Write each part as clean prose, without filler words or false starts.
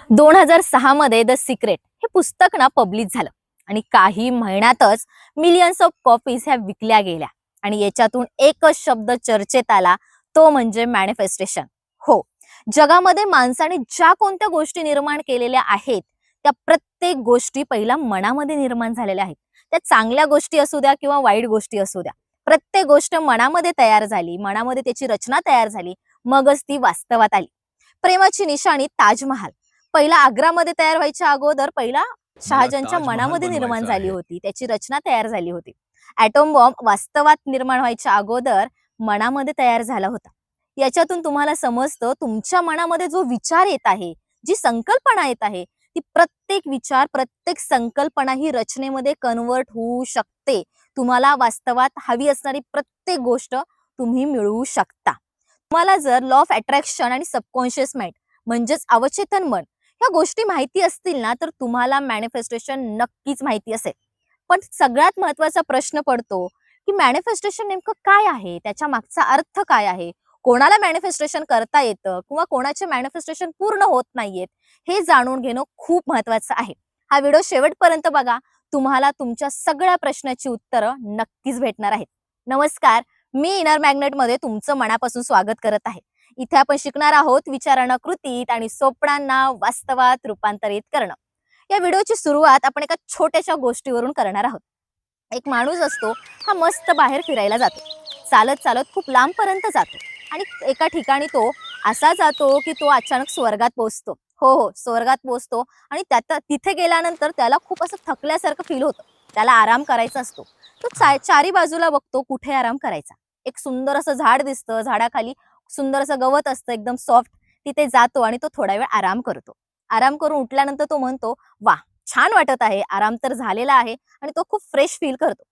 2006 मध्ये the secret हे पुस्तक पब्लिश झालं आणि काही महिन्यातच मिलियन्स ऑफ कॉपीज ह्या विकल्या गेल्या आणि याच्यातून एकच शब्द चर्चेत आला, तो म्हणजे मॅनिफेस्टेशन. हो, जगामध्ये माणसाने ज्या कोणत्या गोष्टी निर्माण केलेल्या आहेत त्या प्रत्येक गोष्टी पहिला मनामध्ये निर्माण झालेल्या आहेत. त्या चांगल्या गोष्टी असू द्या किंवा वाईट गोष्टी असू द्या, प्रत्येक गोष्ट मनामध्ये तयार झाली, मनामध्ये त्याची रचना तयार झाली, मगच ती वास्तवात आली. प्रेमाची निशाणी ताजमहाल पहिला आग्रामध्ये तयार व्हायच्या अगोदर पहिला मला शहाजहानच्या ताजमहाल मनामध्ये निर्माण बनवायचा झाली आहे. होती, त्याची रचना तयार झाली होती. ॲटॉम बॉम्ब वास्तवात निर्माण व्हायच्या अगोदर मनामध्ये तयार झाला होता. याच्यातून तुम्हाला समजतं तुमच्या मनामध्ये जो विचार येत आहे, जी संकल्पना येत आहे, ती प्रत्येक विचार, प्रत्येक संकल्पना ही रचनेमध्ये कन्वर्ट होऊ शकते. तुम्हाला वास्तवात हवी असणारी प्रत्येक गोष्ट तुम्ही मिळवू शकता. तुम्हाला जर लॉ ऑफ अट्रॅक्शन आणि सबकॉन्शियस माइंड म्हणजेच अवचेतन मन ह्या गोष्टी माहिती असतील ना, तर तुम्हाला मॅनिफेस्टेशन नक्कीच माहिती असेल. पण सगळ्यात महत्त्वाचा प्रश्न पडतो की मॅनिफेस्टेशन नेमकं काय आहे, त्याच्या मागचा अर्थ काय आहे, कोणाला मॅनिफेस्टेशन करता येतं किंवा कोणाचे मॅनिफेस्टेशन पूर्ण होत नाहीयेत, हे जाणून घेणं खूप महत्त्वाचं आहे. हा व्हिडिओ शेवटपर्यंत बघा, तुम्हाला तुमच्या सगळ्या प्रश्नाची उत्तरं नक्कीच भेटणार आहेत. नमस्कार, मी इनर मॅग्नेट मध्ये तुमचं मनापासून स्वागत करत आहे. इथे आपण शिकणार आहोत विचारांना कृतीत आणि स्वप्नांना वास्तवात रूपांतरित करणं. या व्हिडिओची सुरुवात आपण एका छोट्याशा गोष्टीवरून करणार आहोत. एक माणूस असतो, हा मस्त बाहेर फिरायला जातो. चालत चालत खूप लांबपर्यंत जातो आणि एका ठिकाणी तो असा जातो की तो अचानक स्वर्गात पोहोचतो. हो, स्वर्गात पोहोचतो आणि तिथे गेल्यानंतर त्याला खूप असं थकल्यासारखं फील होतं. त्याला आराम करायचा असतो. तो चारी बाजूला बघतो कुठे आराम करायचा. एक सुंदर असं झाड दिसतं, झाडाखाली सुंदर असं गवत असतं एकदम सॉफ्ट. तिथे जातो आणि तो थोडा वेळ आराम करतो. आराम करून उठल्यानंतर तो म्हणतो, वा, छान वाटत आहे, आराम तर झालेला आहे आणि तो खूप फ्रेश फील करतो.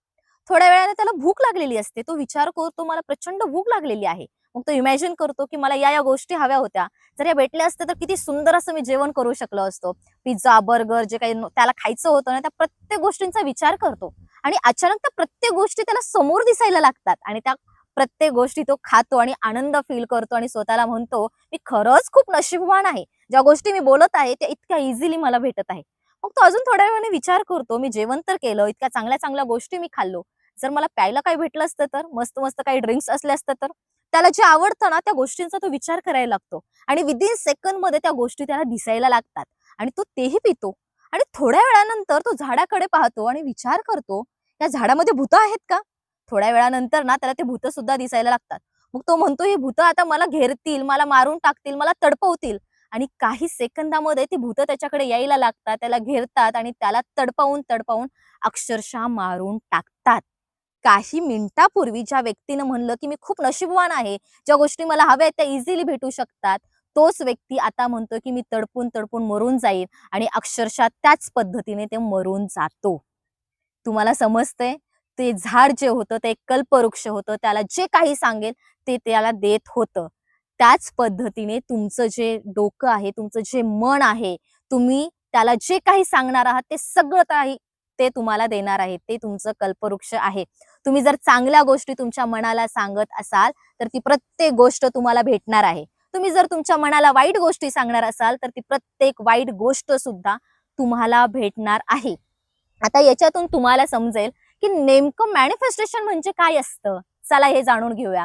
थोड्या वेळाने त्याला भूक लागलेली असते. तो विचार करतो, मला प्रचंड भूक लागलेली आहे. मग तो इमॅजिन करतो की मला या गोष्टी हव्या होत्या, जर या भेटल्या असत्या तर किती सुंदर असं मी जेवण करू शकलो असतो. पिझ्झा, बर्गर जे काही त्याला खायचं होतं ना, त्या प्रत्येक गोष्टींचा विचार करतो आणि अचानक त्या प्रत्येक गोष्टी त्याला समोर दिसायला लागतात आणि त्या प्रत्येक गोष्टी तो खातो आणि आनंद फील करतो आणि स्वतःला म्हणतो, मी खरंच खूप नशीबवान आहे, ज्या गोष्टी मी बोलत आहे त्या इतक्या इझिली मला भेटत आहे. मग तो अजून थोड्या वेळाने विचार करतो, मी जेवण तर केलं, इतक्या चांगल्या चांगल्या गोष्टी मी खाल्लो, जर मला प्यायला काही भेटलं असतं तर, मस्त मस्त काही ड्रिंक्स असले असतं तर. त्याला जे आवडतं ना त्या गोष्टींचा तो विचार करायला लागतो आणि विदिन सेकंड मध्ये त्या गोष्टी त्याला दिसायला लागतात आणि तो तेही पितो. आणि थोड्या वेळानंतर तो झाडाकडे पाहतो आणि विचार करतो, या झाडामध्ये भूतं आहेत का? थोड्या वेळानंतर ना त्याला ते भूतं सुद्धा दिसायला लागतात. मग तो म्हणतो, ही भूतं आता मला घेरतील, मला मारून टाकतील, मला तडपवतील. आणि काही सेकंदामध्ये ती भूतं त्याच्याकडे यायला लागतात, त्याला घेरतात आणि त्याला तडपावून तडपावून अक्षरशः मारून टाकतात. काही मिनिटापूर्वी ज्या व्यक्तीनं म्हणलं की मी खूप नशीबवान आहे, ज्या गोष्टी मला हव्या आहेत त्या इझिली भेटू शकतात, तोच व्यक्ती आता म्हणतो की मी तडपून तडपून मरून जाईल आणि अक्षरशः त्याच पद्धतीने ते मरून जातो. तुम्हाला समजतंय? ते झाड जे होतं ते एक कल्पवृक्ष होतं. त्याला जे काही सांगेल ते त्याला देत होतं. त्याच पद्धतीने तुमचं जे डोकं आहे, तुमचं जे मन आहे, तुम्ही त्याला जे काही सांगणार आहात ते सगळं काही ते तुम्हाला देणार आहे. ते तुमचं कल्पवृक्ष आहे. तुम्ही जर चांगल्या गोष्टी तुमच्या मनाला सांगत असाल, तर ती प्रत्येक गोष्ट तुम्हाला भेटणार आहे. तुम्ही जर तुमच्या मनाला वाईट गोष्टी सांगणार असाल, तर ती प्रत्येक वाईट गोष्ट सुद्धा तुम्हाला भेटणार आहे. आता याच्यातून तुम्हाला समजेल की नेमकं मॅनिफेस्टेशन म्हणजे काय असतं. चला हे जाणून घेऊया.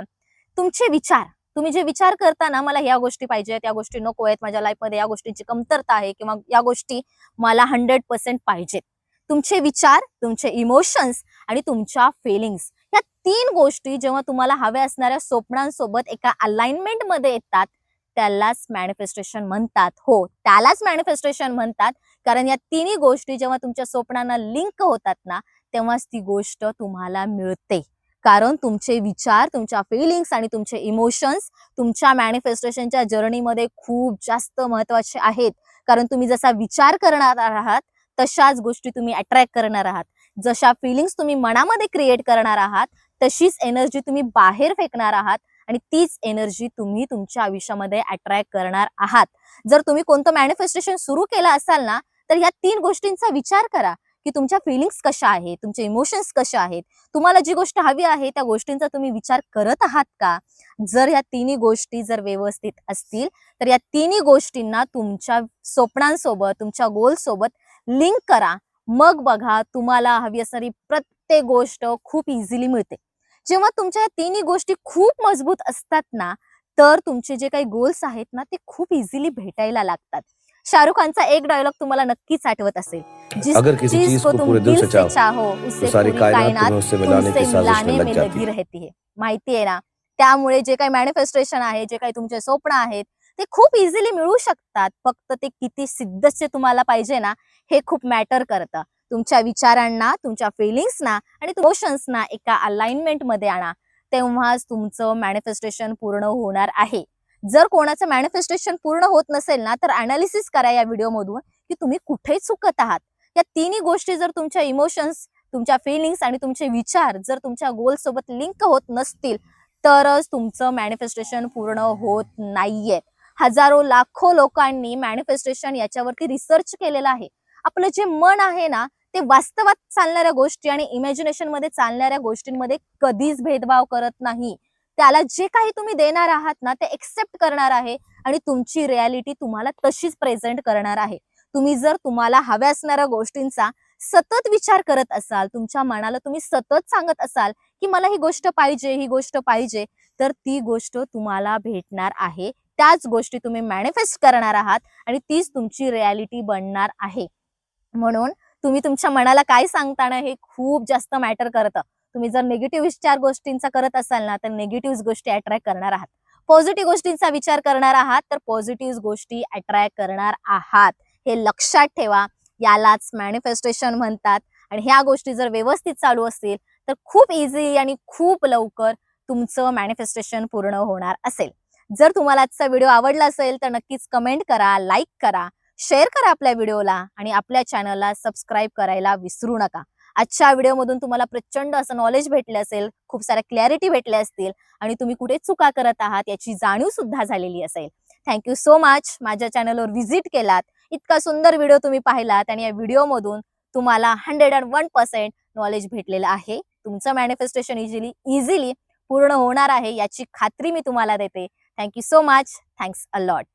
तुमचे विचार, तुम्ही जे विचार करता ना, मला ह्या गोष्टी पाहिजेत, या गोष्टी नको आहेत, माझ्या लाईफमध्ये या गोष्टींची कमतरता आहे किंवा या गोष्टी मला 100% पाहिजेत. तुमचे विचार, तुमचे इमोशन्स आणि तुमच्या फीलिंग्स या 3 गोष्टी जेव्हा तुम्हाला हव्या असणाऱ्या स्वप्नांसोबत एका अलाइनमेंटमध्ये येतात, त्यालाच मॅनिफेस्टेशन म्हणतात. हो, त्यालाच मॅनिफेस्टेशन म्हणतात. कारण या तिन्ही गोष्टी जेव्हा तुमच्या स्वप्नांना लिंक होतात ना, तेव्हाच ती गोष्ट तुम्हाला मिळते. कारण तुमचे विचार, तुमच्या फीलिंग्स आणि तुमचे इमोशन्स तुमच्या मॅनिफेस्टेशनच्या जर्नीमध्ये खूप जास्त महत्त्वाचे आहेत. कारण तुम्ही जसा विचार करणार आहात, तशाच गोष्टी तुम्ही अट्रॅक्ट करणार आहात. जशा फीलिंग्स तुम्ही मनामध्ये क्रिएट करणार आहात, तशीच एनर्जी तुम्ही बाहेर फेकणार आहात आणि तीच एनर्जी तुम्ही तुमच्या आयुष्यामध्ये अट्रॅक्ट करणार आहात. जर तुम्ही कोणतं मॅनिफेस्टेशन सुरू केलं असाल ना, तर ह्या 3 गोष्टींचा विचार करा की तुमच्या फिलिंग्स कशा आहेत, तुमचे इमोशन्स कशा आहेत, तुम्हाला जी गोष्ट हवी आहे त्या गोष्टींचा तुम्ही विचार करत आहात का? जर या तिन्ही गोष्टी जर व्यवस्थित असतील तर या तिन्ही गोष्टींना तुमच्या स्वप्नांसोबत, तुमच्या गोल सोबत लिंक करा. मग बघा तुम्हाला हवी असणारी प्रत्येक गोष्ट खूप इझिली मिळते. जेव्हा तुमच्या या तिन्ही गोष्टी खूप मजबूत असतात ना, तर तुमचे जे काही गोल्स आहेत ना ते खूप इझिली भेटायला लागतात. शाहरुख खानचा एक डायलॉग तुम्हाला नक्कीच आठवत असेल, जिस अगर किसी चीज चीज को को तुम पूरे दिल दिल से से चाहो चाहो तो उससे सारी पूरी कायनात कायनात तुम्हें उससे मिलाने तुमसे की साजिश में मिलाने लग में जाती लगी है. रहती है. माहिती आहे ना? त्यामुळे जे काही मॅनिफेस्टेशन आहे, जे काही तुमचे स्वप्न आहेत, ते खूप इझिली मिळू शकतात. फक्त ते किती सिद्धसे तुम्हाला पाहिजे ना, हे खूप मॅटर करतं. तुमच्या विचारांना, तुमच्या फिलिंग्सना आणि इमोशन्सना एका अलाइनमेंटमध्ये आणा. तेव्हाच तुमचं मॅनिफेस्टेशन पूर्ण होणार आहे. जर कोणाचं मॅनिफेस्टेशन पूर्ण होत नसेल ना, तर अनालिसिस करा या व्हिडिओमधून, की तुम्ही कुठे चुकत आहात. या तिन्ही गोष्टी जर तुमच्या इमोशन्स, तुमच्या फिलिंग्स आणि तुमचे विचार जर तुमच्या गोल सोबत लिंक होत नसतील, तरच तुमचं मॅनिफेस्टेशन पूर्ण होत नाहीये. हजारो लाखो लोकांनी मॅनिफेस्टेशन याच्यावरती रिसर्च केलेला आहे. आपलं जे मन आहे ना, ते वास्तवात चालणाऱ्या गोष्टी आणि इमॅजिनेशन मध्ये चालणाऱ्या गोष्टींमध्ये कधीच भेदभाव करत नाही. त्याला जे काही तुम्ही देणार आहात ना, ते एक्सेप्ट करणार आहे आणि तुमची रियालिटी तुम्हाला तशीच प्रेझेंट करणार आहे. तुम्ही जर तुम्हाला हव्या असणाऱ्या गोष्टींचा सतत विचार करत असाल, तुमच्या मनाला तुम्ही सतत सांगत असाल, की मला ही गोष्ट पाहिजे, ही गोष्ट पाहिजे, तर ती गोष्ट तुम्हाला भेटणार आहे. त्याच गोष्टी तुम्ही मॅनिफेस्ट करणार आहात आणि तीच तुमची रियालिटी बनणार आहे. म्हणून तुम्ही तुमच्या मनाला काय सांगता ना, हे खूप जास्त मॅटर करतं. तुम्ही जर निगेटिव्ह विचार गोष्टींचा करत असाल ना, तर निगेटिव्ह गोष्टी अट्रॅक्ट करणार आहात. पॉझिटिव्ह गोष्टींचा विचार करणार आहात, तर पॉझिटिव्ह गोष्टी अट्रॅक्ट करणार आहात. हे लक्षात ठेवा. यालाच मॅनिफेस्टेशन म्हणतात आणि ह्या गोष्टी जर व्यवस्थित चालू असतील, तर खूप इझी आणि खूप लवकर तुमचं मॅनिफेस्टेशन पूर्ण होणार असेल. जर तुम्हाला आजचा व्हिडिओ आवडला असेल, तर नक्कीच कमेंट करा, लाईक करा, शेअर करा आपल्या व्हिडिओला आणि आपल्या चॅनलला सबस्क्राईब करायला विसरू नका. आजच्या व्हिडिओमधून तुम्हाला प्रचंड असं नॉलेज भेटले असेल, खूप साऱ्या क्लॅरिटी भेटल्या असतील आणि तुम्ही कुठे चुका करत आहात याची जाणीव सुद्धा झालेली असेल. Thank so much. माझ्या चॅनलवर व्हिजिट केलात, इतका सुंदर व्हिडिओ तुम्ही पाहिलात आणि या व्हिडिओमधून तुम्हाला 101% नॉलेज भेटलेलं आहे. तुमचं मॅनिफेस्टेशन इझिली पूर्ण होणार आहे याची खात्री मी तुम्हाला देते. Thank so much. Thanks a lot.